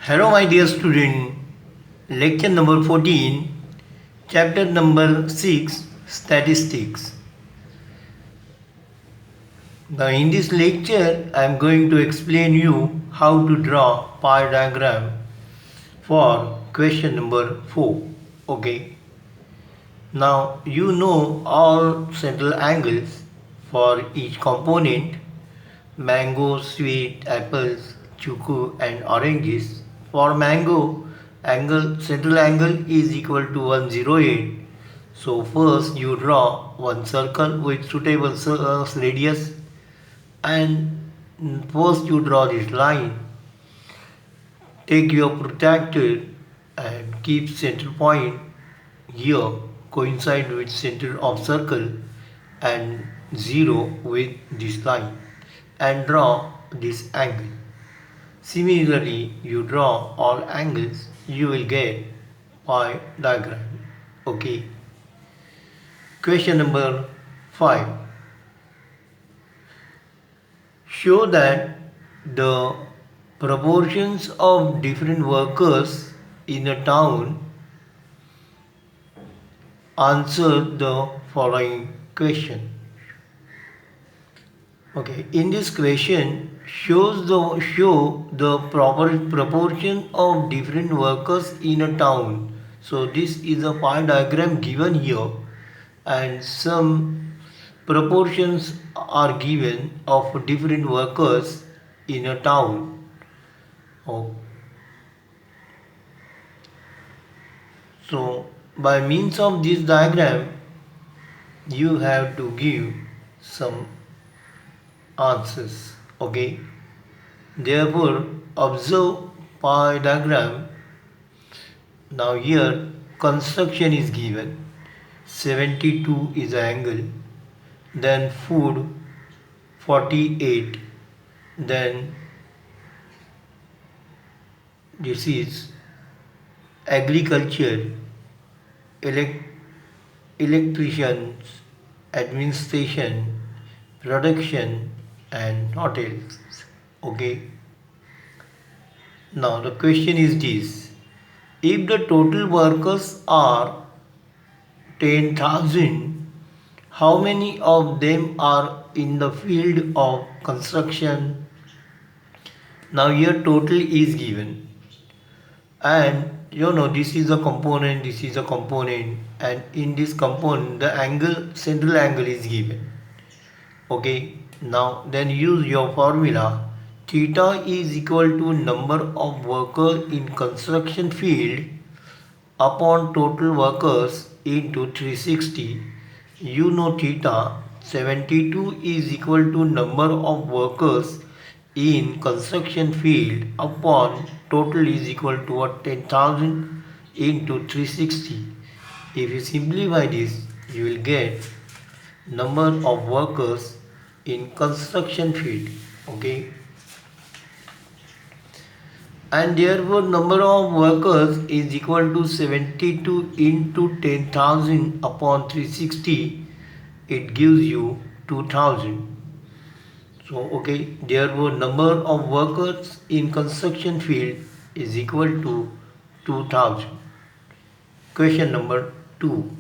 Hello, my dear student. Lecture number 14, chapter number 6, Statistics. Now, in this lecture, I am going to explain you how to draw pie diagram for question number 4. Okay. Now, you know all central angles for each component: mango, sweet, apples, chiku and oranges. For mango, central angle is equal to 108. So first you draw one circle with suitable radius, and first you draw this line. Take your protractor and keep center point here coincide with center of circle and 0 with this line and draw this angle. Similarly, you draw all angles, you will get pi diagram. Okay. Question number 5. Show that the proportions of different workers in a town. Answer the following question. Okay, in this question, show the proper proportion of different workers in a town. So this is a pie diagram given here, and some proportions are given of different workers in a town. Oh. So by means of this diagram, you have to give some answers. Okay. Therefore, observe pie diagram. Now here construction is given. 72 is the angle. Then food 48. Then this is agriculture, electricians, administration, production and hotels. Okay. Now the question is this: if the total workers are 10,000, how many of them are in the field of construction? Now here total is given, and this is a component, this is a component, and in this component the central angle is given. Okay. Now then use your formula. Theta is equal to number of workers in construction field upon total workers into 360. You know theta. 72 is equal to number of workers in construction field upon total is equal to 10,000 into 360. If you simplify this, you will get number of workers in construction field. Okay. And therefore number of workers is equal to 72 into 10,000 upon 360. It gives you 2,000. So okay, therefore number of workers in construction field is equal to 2,000. Question number 2.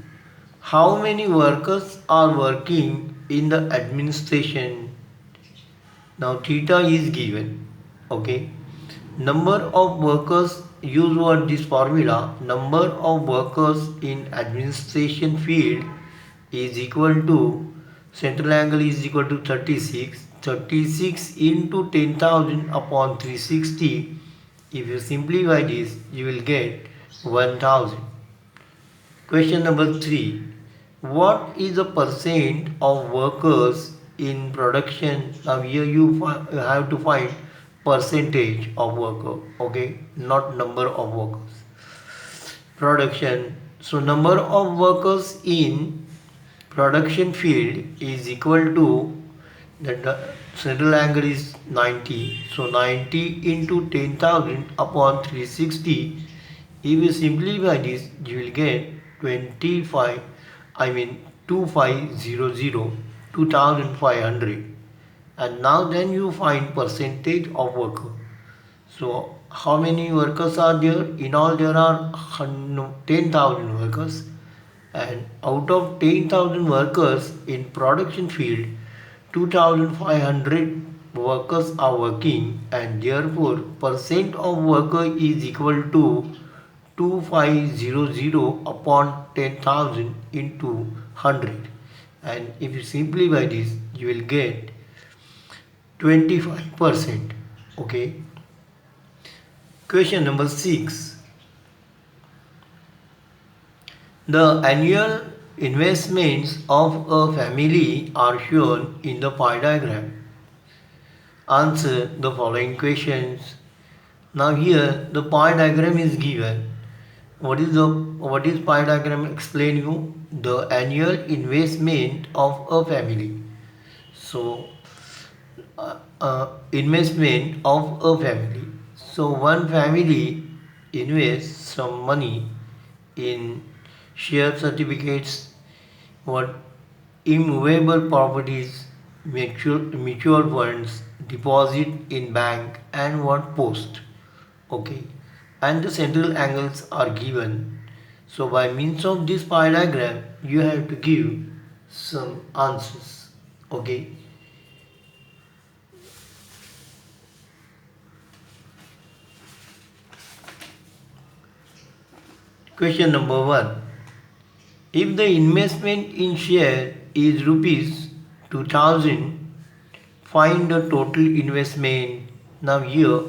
How many workers are working in the administration? Now theta is given. Okay. Number of workers, use what this formula. Number of workers in administration field is equal to, central angle is equal to 36. 36 into 10,000 upon 360. If you simplify this, you will get 1,000. Question number 3. What is the percent of workers in production? Now here you have to find percentage of worker. Okay, not number of workers. Production. So number of workers in production field is equal to, the central angle is 90. So 90 into 10,000 upon 360. If you simplify this, you will get 2500, 2500. And now then you find percentage of worker. So how many workers are there? In all there are 10,000 workers, and out of 10,000 workers in production field, 2,500 workers are working, and therefore percent of worker is equal to 2500 upon 10,000 into 100, and if you simplify this you will get 25%. Okay. Question number 6. The annual investments of a family are shown in the pie diagram. Answer the following questions. Now here the pie diagram is given. What is pie diagram? Explain you the annual investment of a family. So investment of a family. So one family invests some money in share certificates, what immovable properties, mutual funds, deposit in bank, and what post. Okay, and the central angles are given. So by means of this pie diagram, you have to give some answers. Okay. Question number 1. If the investment in share is rupees 2000, find the total investment. Now here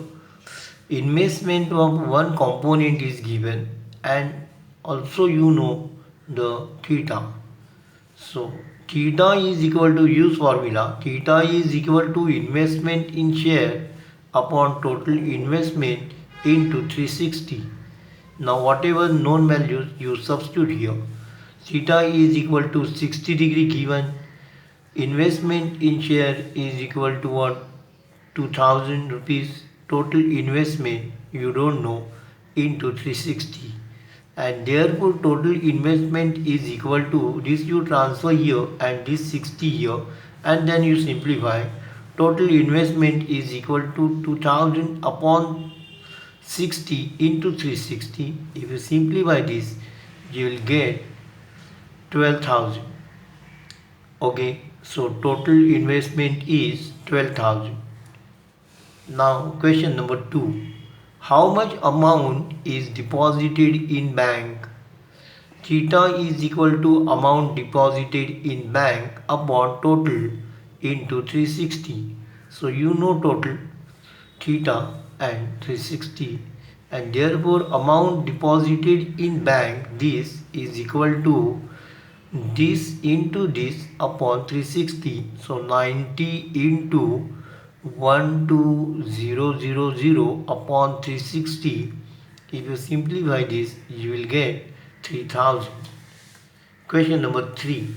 investment of one component is given, and also you know the theta. So theta is equal to, use formula, theta is equal to investment in share upon total investment into 360. Now whatever known values you substitute here. Theta is equal to 60 degree given. Investment in share is equal to what? 2000 rupees. Total investment you don't know into 360. And therefore total investment is equal to this, you transfer here and this 60 here, and then you simplify. Total investment is equal to 2000 upon 60 into 360. If you simplify this, you will get 12,000. Okay, so total investment is 12,000. Now question number 2. How much amount is deposited in bank? Theta is equal to amount deposited in bank upon total into 360. So you know total theta and 360, and therefore amount deposited in bank, this is equal to this into this upon 360. So 90 into 12000 upon 360. If you simplify this, you will get 3000. Question number 3.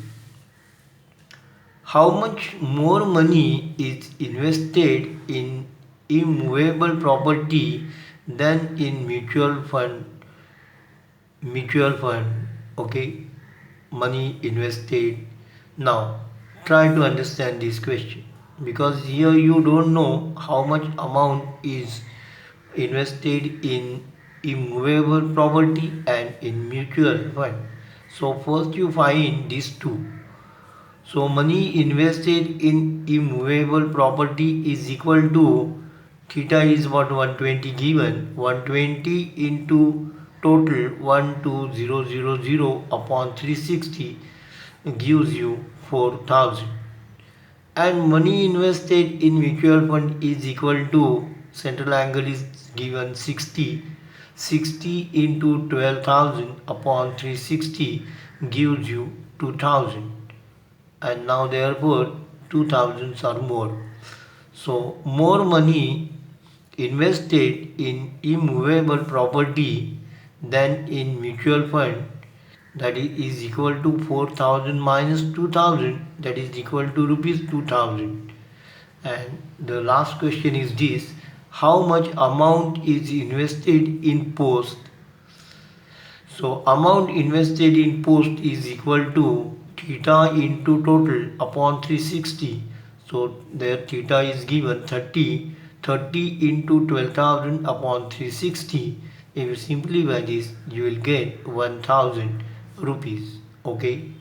How much more money is invested in immovable property than in mutual fund? Okay, money invested. Now try to understand this question, because here you don't know how much amount is invested in immovable property and in mutual fund. So first you find these two. So money invested in immovable property is equal to, theta is what, 120 given, 120 into total 12000 upon 360 gives you 4000. And money invested in mutual fund is equal to, central angle is given 60, 60 into 12,000 upon 360 gives you 2000. And now therefore 2000s are more. So more money invested in immovable property than in mutual fund, that is equal to 4000 minus 2000, that is equal to rupees 2000. And the last question is this: how much amount is invested in post? So amount invested in post is equal to theta into total upon 360. So there theta is given 30, 30 into 12,000 upon 360. If you simplify this, you will get 1000 rupees. Okay.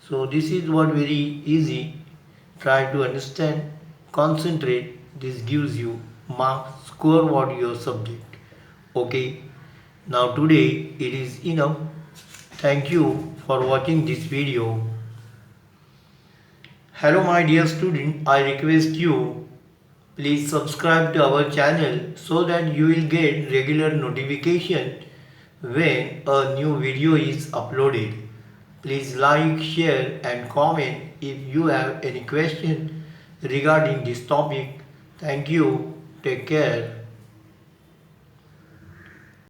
So this is what very easy. Try to understand, concentrate. This gives you mark, score what your subject. Okay. Now today it is enough. Thank you for watching this video. Hello my dear student, I request you please subscribe to our channel so that you will get regular notification when a new video is uploaded. Please like, share and comment if you have any question regarding this topic. Thank you. Take care.